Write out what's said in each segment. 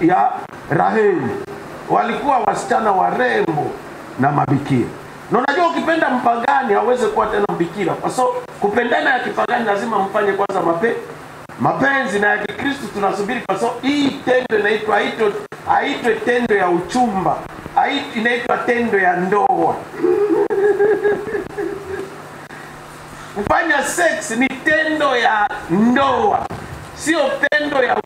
ya Raheli. Walikuwa wasichana warembo na mabikira. Na unajua ukipenda mpagani hawezi kuwa tena mbikira. Kwa sababu kupendana ya kipagani lazima mfanye kwanza mapenzi, na ya Kikristo tunasubiri, kwa sababu hii tendo inaitwa haitwe tendo ya uchumba. Inaitwa tendo ya ndoa. Kufanya sex ni tendo ya ndoa, sio tendo ya uchumba.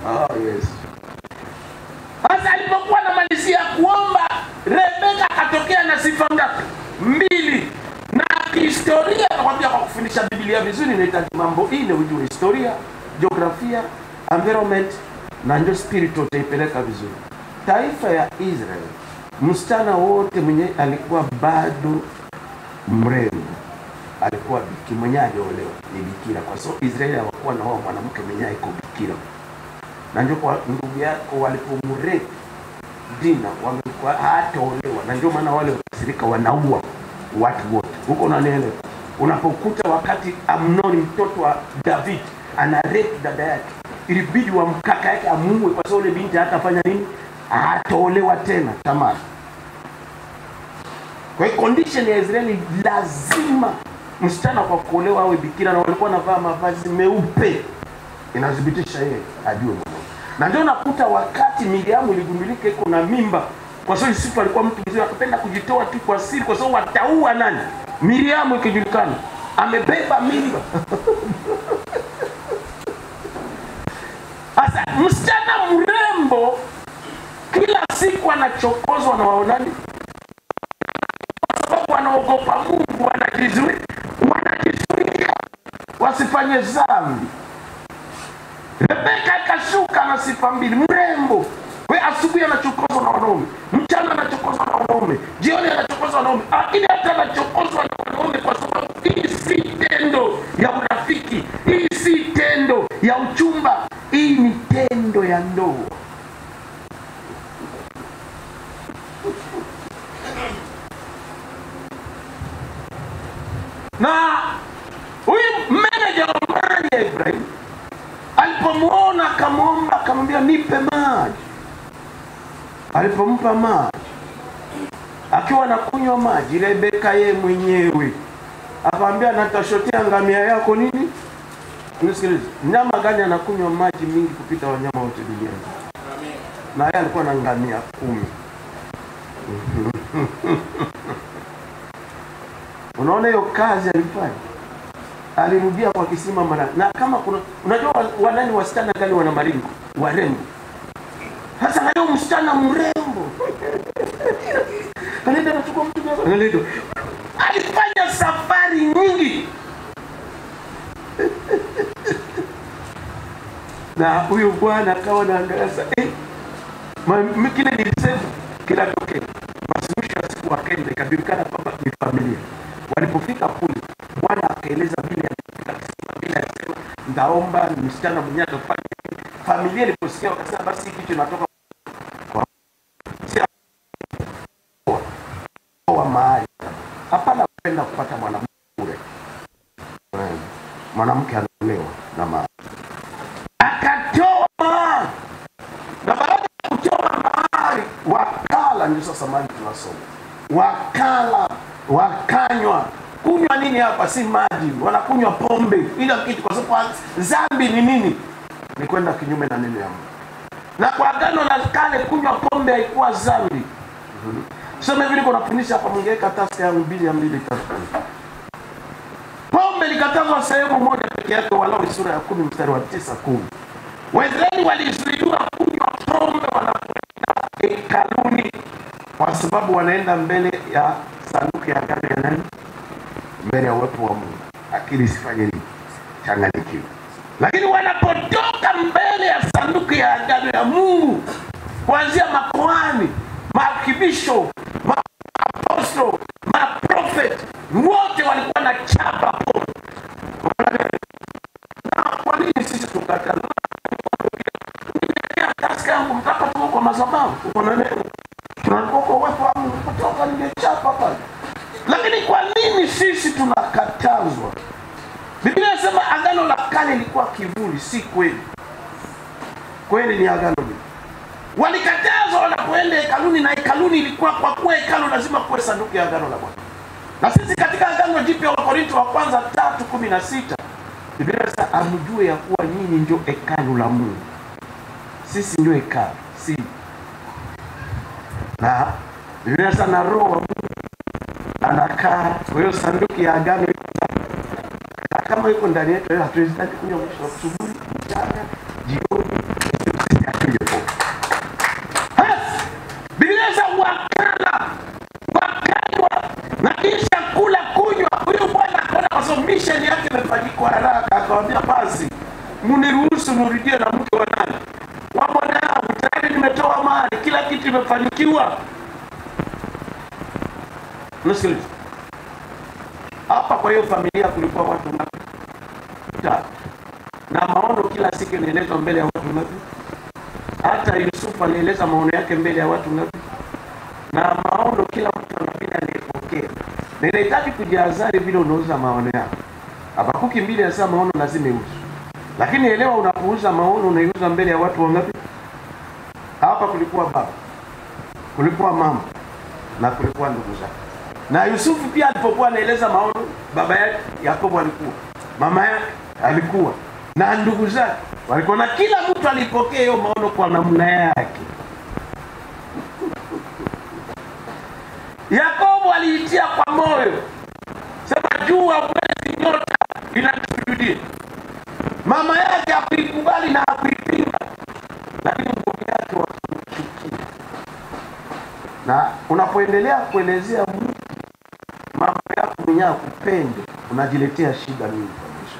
Oh yes. Sasa alipokuwa anamalizia kuomba, Rebeka akatokea na sifa ngapi? 2. Na historia nakwambia, kwa kufundisha Biblia vizuri inahitaji mambo ine, ujue historia, jiografia, environment na ndio spirit utaipeleka vizuri. Taifa ya Israel, msichana wote mwenye alikuwa bado mrembo alikuwa bikira, mwenye aliolewa ni bikira, kwa sababu Israeli hawakuwa na mwanamke mwenye iko bikira. Na ndio kwa ndugu yako walipomrepu Dina wamekuwa hataolewa, na ndio maana wale wakasirika wanaua watu wote. Huko unanielewa? Unapokuta wakati Amnoni mtoto wa David anarepu dada yake, ilibidi wa mkaka yake amuue, kwa sababu ile binti hatafanya nini? Hataolewa tena, Tamar. Kwa hiyo condition ya Israeli lazima msichana kwa kuolewa awe bikira, na walikuwa wanavaa mavazi meupe. Inadhibitisha yeye ajue Mungu. Na ndio nakuta wakati Miriamu iligundulika iko na mimba, kwa sababu Yusufu alikuwa mtu mzuri, akapenda kujitoa tu kwa siri, kwa sababu wataua nani? Miriamu ikijulikana amebeba mimba. Sasa msichana mrembo kila siku anachokozwa na waonani, kwa sababu wanaogopa Mungu, wanajizuia wasifanye dhambi. Rebeka akashuka na sifa 2, mrembo. We asubuhi anachokozwa na wanaume, mchana anachokozwa na wanaume, jioni anachokozwa na wanaume, lakini hata anachokozwa na wanaume kwa sababu hii si tendo ya urafiki, hii si tendo ya uchumba, hii ni tendo ya ndoa. Na huyu manager wa mali ya Ibrahim alipomuona akamwomba, akamwambia nipe maji. Alipompa maji, akiwa anakunywa maji, Rebeka yeye mwenyewe akamwambia natashotea ngamia yako nini? Unisikilize, nyama gani anakunywa maji mingi kupita wanyama wote duniani? Amen. Na yeye alikuwa na ngamia 10. Unaona hiyo kazi alifanya? Alirudia kwa kisima mara. Na kama kuna, unajua wanani wasichana gani wana maringo? Warembo. Sasa na leo msichana mrembo. Kanenda anachukua mtu gani? Kanenda. Alifanya safari nyingi. Na huyu bwana akawa anaangalia kile nilisema kila tokeo. Basi mwisho wa siku wakaenda, ikajulikana kwamba ni familia. Walipofika kule, bwana akaeleza bila alisema ndaomba msichana mwenyewe atafanya. Familia iliposikia wakasema basi hiki kinatoka kwa mahali. Hapana kwenda kupata mwanamke bure. Mwanamke anaolewa na mahali. Akatoa mahali. Na baada ya kutoa mahali, wakala, ndio sasa mahali tunasoma. Wakala, wakanywa. Kunywa nini hapa? Si maji, wanakunywa pombe. Ila kitu, kwa sababu dhambi ni nini? Ni kwenda kinyume na neno la Mungu. Na kwa agano la kale kunywa pombe haikuwa dhambi. Sema hivi, niko nafundisha hapa, mngeweka task ya 2:2 3. Pombe likatazwa sehemu moja pekee yake, Walawi sura ya 10 mstari wa 9-10. Waisraeli walizuiliwa kunywa pombe wanapoenda hekaluni, kwa sababu wanaenda mbele ya sanduku ya agano ya nani? Mbele ya uwepo wa Mungu. Akili isifanye nini? Changanyikiwa. Lakini wanapotoka mbele ya sanduku ya agano ya Mungu, kuanzia makuhani, maarkibisho, maapostol, maprofet, wote walikuwa na chapa pombe. Na kwa nini sisi tukataza? rafiki yangu mtaka tu kwa madhabahu. Unaona neno? Tunakuwa kwa watu wangu kutoka ningechapa pale. Lakini kwa nini sisi tunakatazwa? Biblia inasema agano la kale lilikuwa kivuli, si kweli. Kweli ni agano hili. Walikatazwa wanapoenda hekaluni, na hekaluni ilikuwa kwa kuwa hekalu lazima kuwe sanduku ya agano la Bwana. Na sisi katika agano jipya wa Korinto wa kwanza 3:16 Biblia inasema amjue ya kuwa nyinyi ndio hekalu la Mungu. Sisi ndio hekalu, si. Na Biblia inasema na Roho wa Mungu anakaa, kwa hiyo sanduku ya agano kama iko ndani yetu, hatuwezi kunywa mwisho asubuhi, mchana, jioni, hatujapo. Biblia inasema wakala na kisha kula kunywa. Huyo bwana akaona kwa sababu mission yake imefanyika kwa haraka, akawaambia basi mniruhusu nirudie na mke wa nani? Wa bwana wangu, tayari nimetoa mali, kila kitu kimefanikiwa. Msikilize. Hapa kwa hiyo familia kulikuwa watu ngapi? 3. Na maono kila siku inaelezwa mbele ya watu ngapi? Hata Yusufu alieleza maono yake mbele ya watu ngapi? Na maono kila mtu anapenda alipokea. Na inahitaji kujihadhari vile unauza maono yako. Habakuki 2 anasema maono lazima iuzwe. Lakini elewa, unapouza maono unaiuza mbele ya watu wangapi? Hapa kulikuwa baba, kulikuwa mama, na kulikuwa ndugu zake. Na Yusufu pia alipokuwa anaeleza maono, baba yake Yakobo alikuwa, mama yake alikuwa, na ndugu zake walikuwa, na kila mtu alipokea hiyo maono kwa namna yake. Yakobo aliitia kwa moyo, sema jua, mwezi, nyota inatusujudia. Mama yake hakuikubali na hakuipinga, lakini ndugu yake wakamchukia. Na unapoendelea kuelezea Mungu mambo yako mwenyewe kupende, unajiletea shida nyingi kabisa.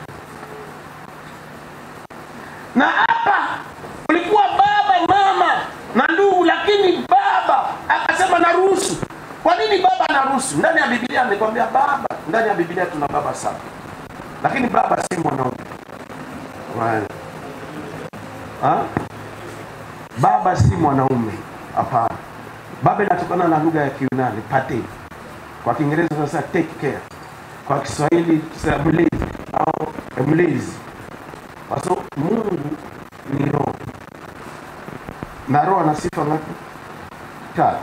Na hapa kulikuwa baba, mama na ndugu, lakini baba akasema naruhusu. Kwa nini baba anaruhusu? Ndani ya Biblia amekwambia baba, ndani ya Biblia tuna baba 7. Lakini baba si mwanaume. Baba si mwanaume. Hapana. Baba inatokana na lugha ya Kiyunani, pate. Kwa Kiingereza sasa take care. Kwa Kiswahili sasa mlezi au mlezi. Kwa sababu Mungu ni roho. Na roho ana sifa ngapi? 3.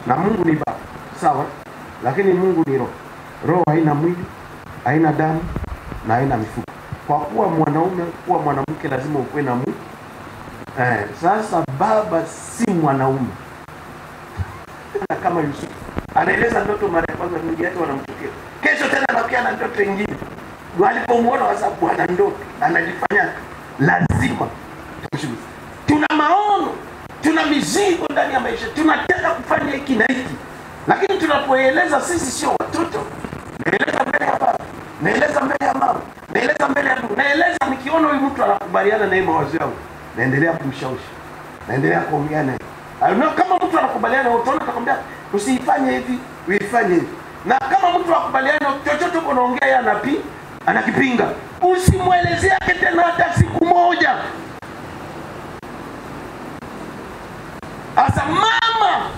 Na Mungu ni baba. Sawa? Lakini Mungu ni roho. Roho haina mwili, haina damu na haina mifupa. Kwa kuwa mwanaume, kuwa mwanamke lazima ukuwe na mwili. Sasa baba si mwanaume. Kama Yusufu anaeleza ndoto mara ya kwanza, ndugu yake wanamchukia. Kesho tena anakuja na ndoto nyingine. Walipomuona wasa bwana ndoto anajifanya lazima. Tuna maono, tuna mizigo ndani ya maisha, tunataka kufanya hiki na hiki. Lakini tunapoeleza sisi sio watoto. Naeleza mbele ya baba, naeleza mbele ya mama, naeleza mbele ya ndugu, naeleza nikiona huyu mtu anakubaliana na mawazo yangu, naendelea kumshawishi, naendelea kuongea naye. Kama mtu anakubaliana na utaona atakwambia usifanye hivi, uifanye hivi. Na kama mtu akubaliana chochote uko naongea yeye anakipinga, usimuelezee yake tena hata siku moja. Asa mama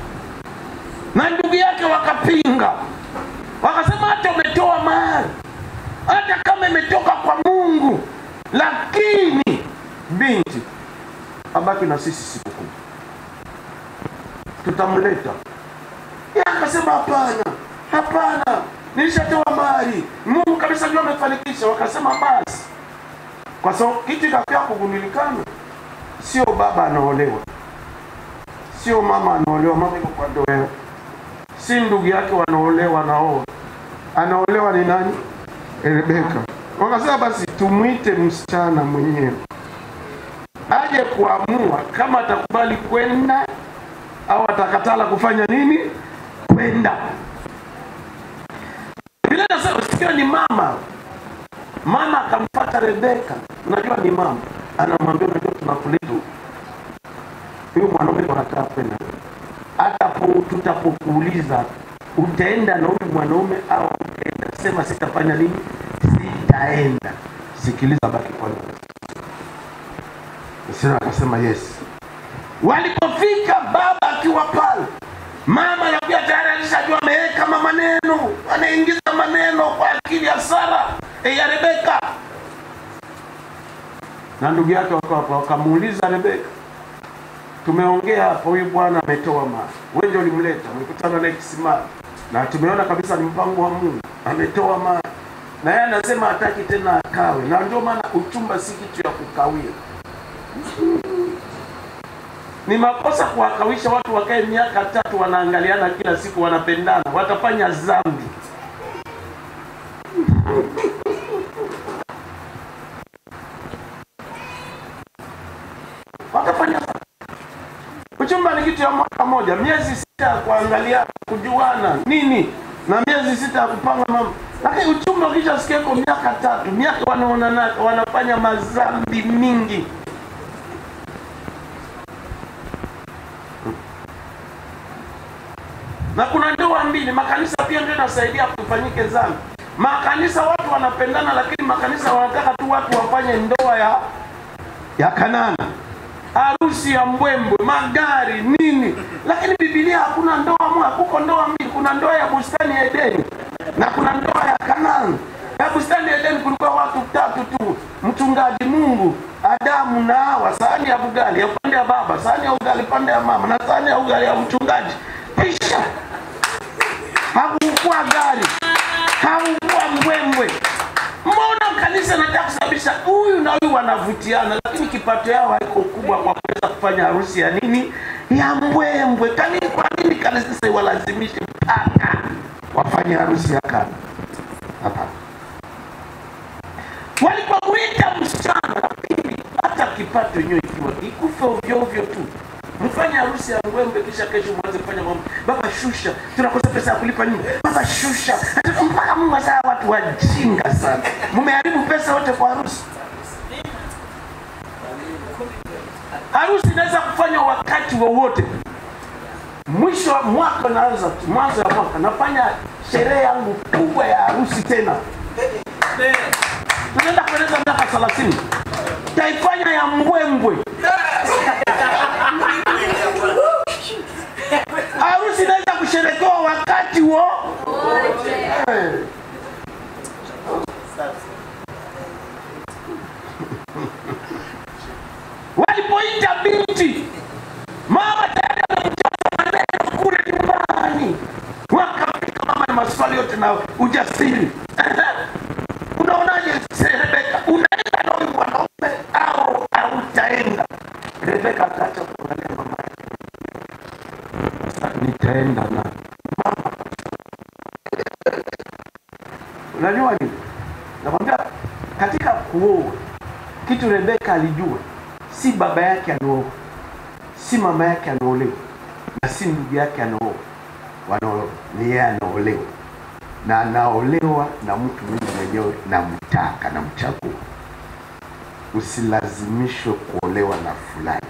na ndugu yake wakapinga. Wakasema hata umetoa mali, hata kama imetoka kwa Mungu, lakini binti abaki na sisi siku 10. Tutamleta. Yeye akasema hapana, nilishatoa mali. Mungu kabisa ndio amefanikisha. Wakasema basi. Kwa sababu kitu kikafikia kugundulikana, sio baba anaolewa, sio mama anaolewa, mama yuko kwa ndoa. Si ndugu yake wanaolewa nao. Anaolewa ni nani? Rebeka. Wakasema basi tumuite msichana mwenyewe aje kuamua kama atakubali kwenda au atakatala kufanya nini? Kwenda. Bila nasema sikio ni mama. Mama akamfuata Rebeka. Unajua ni mama. Anamwambia unajua tunakuleta. Huyo mwanaume anataka kwenda. Hata tutapokuuliza utaenda na huyu mwanaume au utaenda, sema sitafanya nini? Sitaenda. Sikiliza baki kwa nini. Sasa akasema yes. Walipofika baba akiwa pale, mama anakuja tayari alishajua ameweka maneno, anaingiza maneno kwa akili ya Sara, ya Rebeka. Na ndugu yake wakamuuliza Rebeka, tumeongea hapo, huyu bwana ametoa mali. Wewe ndio ulimleta, mlikutana naye kisimani. Na tumeona kabisa ni mpango wa Mungu, ametoa mali. Na yeye anasema hataki tena akawe. Na ndio maana uchumba si kitu ya kukawia. Ni makosa kuwakawisha watu wakae miaka 3 wanaangaliana kila siku wanapendana, watafanya dhambi. Watafanya dhambi. Uchumba ni kitu ya mwaka moja, miezi 6 kuangalia, kujuana nini, na miezi 6 kupanga mambo. Lakini uchumba ukisha sikia kwa miaka 3, miaka wanaonana, wanafanya madhambi mingi. Na kuna ndoa mbili, makanisa pia ndio yanasaidia kufanyike dhambi. Makanisa watu wanapendana, lakini makanisa wanataka tu watu wafanye ndoa ya Kanana, harusi ya mbwembwe, magari nini. Lakini Biblia hakuna ndoa moja, kuko ndoa mbili. Kuna ndoa ya bustani ya Edeni na kuna ndoa ya Kanana. Ya bustani ya Edeni kulikuwa watu 3 tu, mchungaji, Mungu, Adamu na Hawa. Sahani ya ugali ya pande ya baba, sahani ya ugali pande ya mama, na sahani ya ugali ya mchungaji. Kisha hakukuwa gari, hakukuwa mbwembwe. Mbona kanisa nataka kusababisha huyu na huyu wanavutiana, lakini kipato yao haiko kubwa kwa kuweza kufanya harusi ya nini, ya mbwembwe. Kwa nini kanisa walazimishe mpaka wafanye harusi ya Kana? Hapa walipomuita msichana, lakini hata kipato yenyewe ikiwa ikufe ovyo ovyo tu, mfanye harusi ya mbwembwe, kisha kesho mwanze kufanya mambo. Baba shusha, tunakosa pesa ya kulipa nyumba. Baba shusha, mpaka Mungu asaa watu wajinga sana. Mmeharibu pesa wote kwa harusi. Harusi inaweza kufanya wakati wowote. Mwisho wa mwaka naanza, mwanzo wa mwaka nafanya sherehe yangu kubwa ya harusi tena. Tunaenda kueleza miaka 30. Taifanya ya mbwembwe. Harusi inaweza kusherekewa wakati wote. Walipoita binti, mama tayari amemtoa maneno kule nyumbani. Wakampiga mama na maswali yote na ujasiri. Unaonaje Rebeka? Unaenda na huyu mwanaume au hautaenda? Rebeka akaacha kuangalia mama yake. Sasa nitaenda na mama. Unajua nini? Nakwambia katika kuoa, kitu Rebeka alijua, si baba yake anaoa, si mama yake anaolewa, na si ndugu yake anaoa. Ni yeye anaolewa. Na anaolewa na mtu mwenyewe na mtaka na mchagua. Usilazimishwe kuolewa na fulani,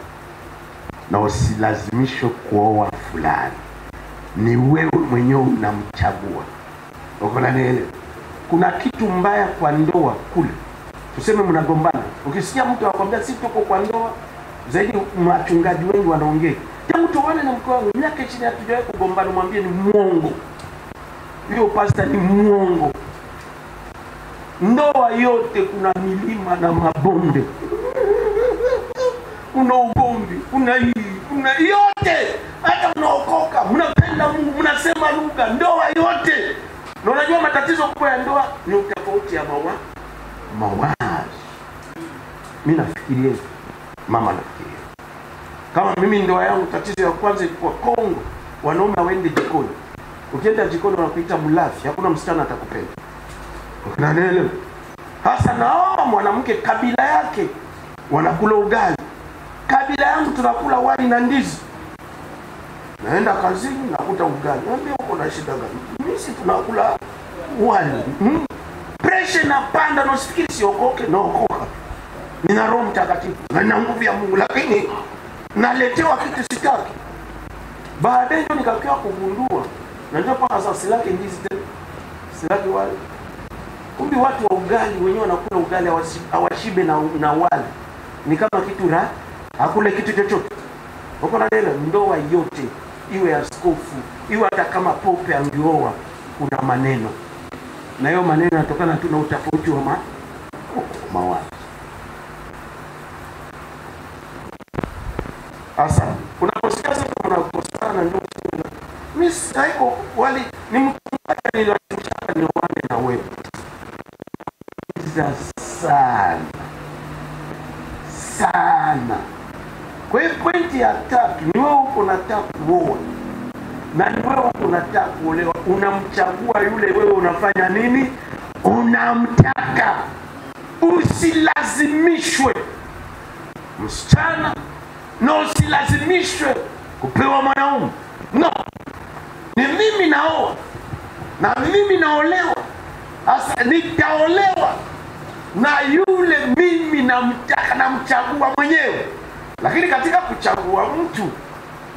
na usilazimishwe kuoa fulani. Ni wewe mwenyewe unamchagua. Unaelewa? Kuna kitu mbaya kwa ndoa kule. Tuseme mnagombana. Ukisikia mtu anakuambia si tuko kwa ndoa, zaidi wachungaji wengi wanaongea, tangu tuone na mke wangu miaka 20 hatujawahi kugombana, mwambie ni muongo. Hiyo pastor ni muongo. Ndoa yote kuna milima na mabonde. Kuna ugomvi, kuna hii, kuna yote. Hata mnaokoka, mnapenda Mungu, mnasema lugha, ndoa yote. Na unajua matatizo kubwa ya ndoa ni utofauti ya mawazo. Mimi nafikiria, mama nafikiria. Kama mimi ndoa yangu tatizo ya kwanza ilikuwa Kongo, wanaume waende jikoni. Ukienda jikoni wanakuita mlafi, hakuna msichana atakupenda. Unaelewa? Hasa naomba mwanamke kabila yake wanakula ugali. Kabila yangu tunakula wali na ndizi. Naenda kazini nakuta ugali. Niambia uko na shida gani? Mimi si tunakula wali. Pressure na panda na usifikiri siokoke, naokoka. Nina Roho Mtakatifu na nina nguvu ya Mungu, lakini naletewa kitu sitaki. Baadaye ndio nikakaa kugundua. Na ndio paka sasa silaki ndizi tena. Silaki wali. Kumbe watu wa ugali wenyewe wanakula ugali hawashibe na wali. Ni kama kitu hakule kitu chochote. Uko na neno, ndoa yote iwe askofu, iwe hata kama pope angioa, kuna maneno. Na hiyo maneno yanatokana tu na utofauti wa mawazo. Sasa unaposikia sasa unakosana ndio mimi haiko wali ni mtu niliyochapa ni wale na wewe. Sana. Kwa hiyo pointi ya tatu ni wewe uko unataka kuoa. Na ni wewe unataka kuolewa, unamchagua yule wewe unafanya nini? Unamtaka. Usilazimishwe. Msichana, no, usilazimishwe kupewa mwanaume. No. Ni mimi naoa. Na mimi naolewa. Sasa nitaolewa na yule mimi namtaka, namchagua mwenyewe. Lakini katika kuchagua mtu,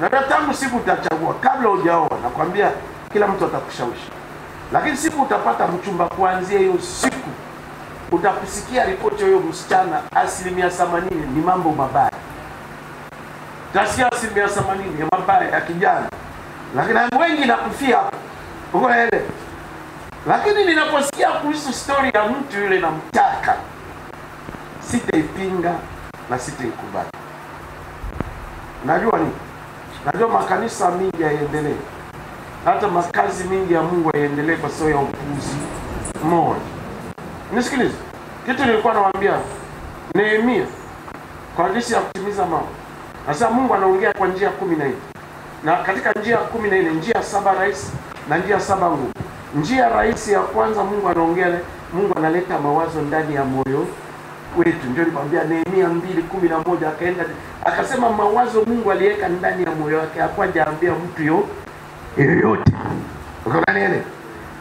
na tangu siku utachagua kabla hujaoa, nakwambia kila mtu atakushawishi. Lakini siku utapata mchumba, kuanzia hiyo siku utakusikia ripoti hiyo msichana 80% ni mambo mabaya. Utasikia 80% ya mabaya ya kijana. Lakini wengi nakufia hapo. Uko hele. Lakini ninaposikia kuhusu story ya mtu yule namtaka, sitaipinga na sitaikubali. Najua nini? Najua makanisa mingi yaendelee. Hata makazi mingi ya Mungu yaendelee kwa sababu ya upuuzi mmoja. Nisikilize. Kitu nilikuwa nawaambia Nehemia kwa jinsi ya kutimiza mambo. Sasa Mungu anaongea kwa njia 14. Na katika njia 14, njia 7 rahisi na njia 7 ngumu. Njia rahisi ya kwanza, Mungu analeta mawazo ndani ya moyo wetu. Ndio nikwambia Nehemia 2:11 akaenda akasema mawazo Mungu aliweka ndani ya moyo wake, hakujaambia mtu yoyote. Unaona nini?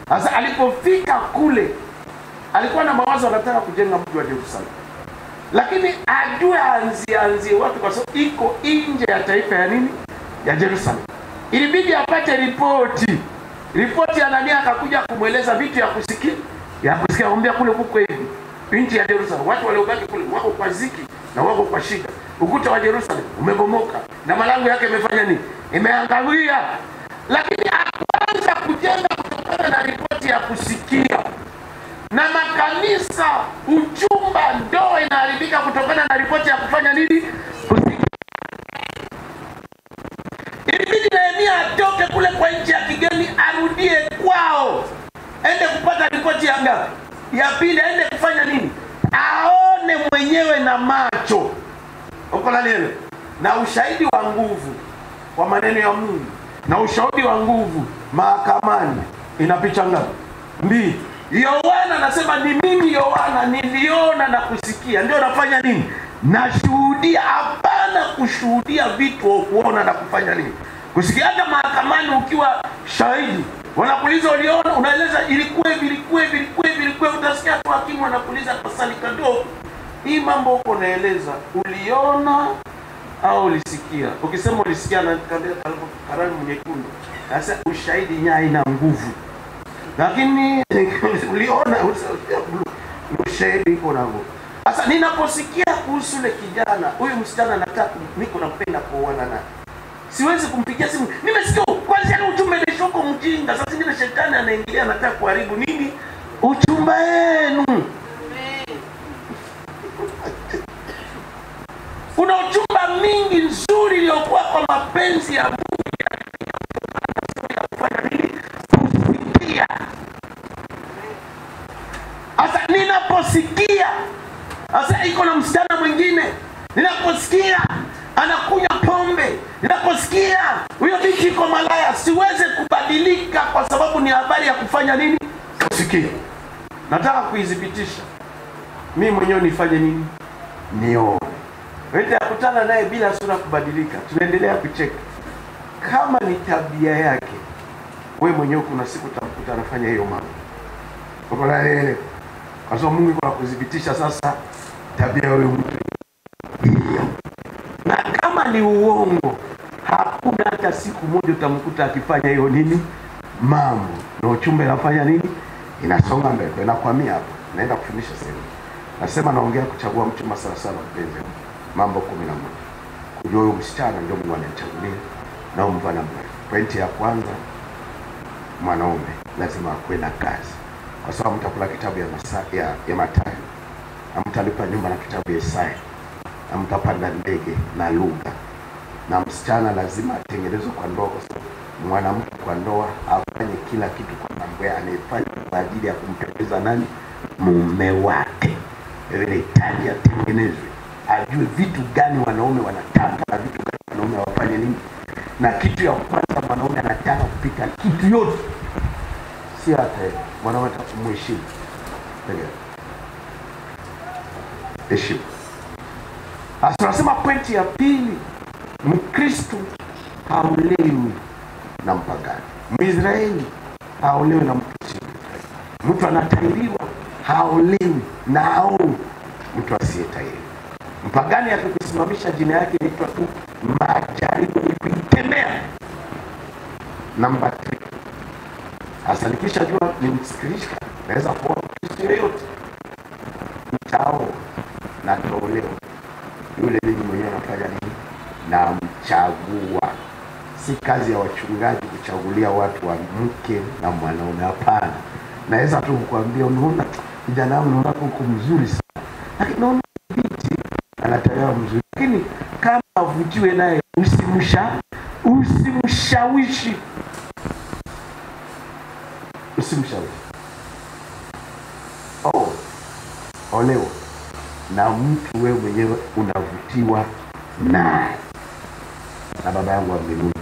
Sasa alipofika kule alikuwa na mawazo, anataka kujenga mji wa Yerusalemu. Lakini ajue anzie wapi, kwa sababu iko nje ya taifa ya nini? Ya Yerusalemu. Ilibidi apate ripoti. Ripoti ya Anania akakuja kumweleza vitu ya kusikia. Kumwambia kule kuko hivi. Nchi ya Yerusalemu, watu waliobaki kule wako kwa ziki na wako kwa shida. Ukuta wa Yerusalemu umebomoka na malango yake imefanya nini? Imeangamia. Lakini akaanza kujenga kutokana na ripoti ya kusikia. Na makanisa, uchumba, ndoa inaharibika kutokana na ripoti ya kufanya nini? Kusikia. Ilibidi Nehemia atoke kule kwa nchi ya kigeni, arudie kwao. Ende kupata ripoti ya ngapi? Ya pili. Ende kufanya nini? Aone mwenyewe na macho. Uko na neno? Na ushahidi wa nguvu wa maneno ya Mungu. Na ushahidi wa nguvu mahakamani ina picha ngapi? 2. Yohana anasema ni mimi Yohana niliona na kusikia. Ndio nafanya nini? Nashuhudia. Hapana kushuhudia vitu au kuona na kufanya nini? Kusikia. Hata mahakamani ukiwa shahidi, wanakuuliza uliona, unaeleza ilikuwa hivi. Utasikia tu hakimu anakuuliza kwa swali kadogo, hii mambo uko naeleza uliona au ulisikia? Ukisema ulisikia na kalamu nyekundu, sasa ushahidi nyai na nguvu. Lakini uliona ushahidi uko na nguvu. Sasa ninaposikia kuhusu ile kijana, huyu msichana nataka niko napenda kuoana naye, siwezi kumpigia simu. Nimesikia kwanza ni uchumba ni shoko mjinga. Sasa ngine shetani anaingilia, anataka kuharibu nini? Uchumba wenu. Kuna uchumba mingi nzuri iliyokuwa kwa mapenzi ya Mungu ya kufanya nini? Kusikia. Sasa ninaposikia, sasa iko na msichana mwingine, ninaposikia anakunywa pombe, ninaposikia huyo binti iko malaya, siweze kubadilika kwa sababu ni habari ya kufanya nini? Kusikia. Nataka kuidhibitisha. Mimi mwenyewe nifanye nini? Nione. Wewe akutana naye bila sura kubadilika, tunaendelea kucheka. Kama ni tabia yake, wewe mwenyewe kuna siku utamkuta anafanya hiyo mambo. Uko na ile. Kwa sababu Mungu yuko kudhibitisha sasa tabia ya mtu. Na kama ni uongo, hakuna hata siku moja utamkuta akifanya hiyo nini? Mambo. Na uchumba inafanya nini? Inasonga mbele. Nakwamia hapo. Naenda kufundisha sasa. Nasema naongea kuchagua mchumba sana mpenzi. Mambo 11. kujua huyo msichana ndio Mungu anamchagulia na mtu anampa. Pointi ya kwanza, mwanaume lazima akuwe na kazi. Kwa sababu mtakula kitabu ya Mathayo, mtalipa nyumba na kitabu ya Isaya, mtapanda ndege na lugha. Na msichana lazima atengenezwe kwa ndoa, kwa sababu mwanamke kwa ndoa afanye kila kitu kwa mambo yake, anayefanya kwa ajili ya kumpendeza nani? Mume wake. Ile hitaji atengenezwe, ajue vitu gani wanaume wanataka na vitu gani wanaume wafanye nini. Na kitu ya kwanza, mwanaume anataka kupita kitu yote, si hata mwanaume atakumheshimu. Heshima. Sasa tunasema pointi ya pili, Mkristo haolewi na mpagani. Mwisraeli haolewi na mtu si Mwisraeli. Mtu anatahiriwa haolewi na aolewi mtu asiyetahiriwa. Mpagani akikusimamisha jina yake inaitwa tu majaribu ni kuitembea. Namba 3. Hasa nikishajua ni Mkristo, naweza kuwa Mkristo yoyote, mtao na kuolewa. Yule mimi mwenyewe nafanya nini? Na mchagua. Si kazi ya wachungaji kuchagulia watu wa mke na mwanaume, hapana. Naweza tu kukuambia, unaona kijana wangu unaona uko mzuri sana, lakini naona binti anataka mzuri, lakini kama avutiwe naye usimshawishi. Olewa na mtu wewe mwenyewe unavutiwa naye. Na baba yangu wa mbinguni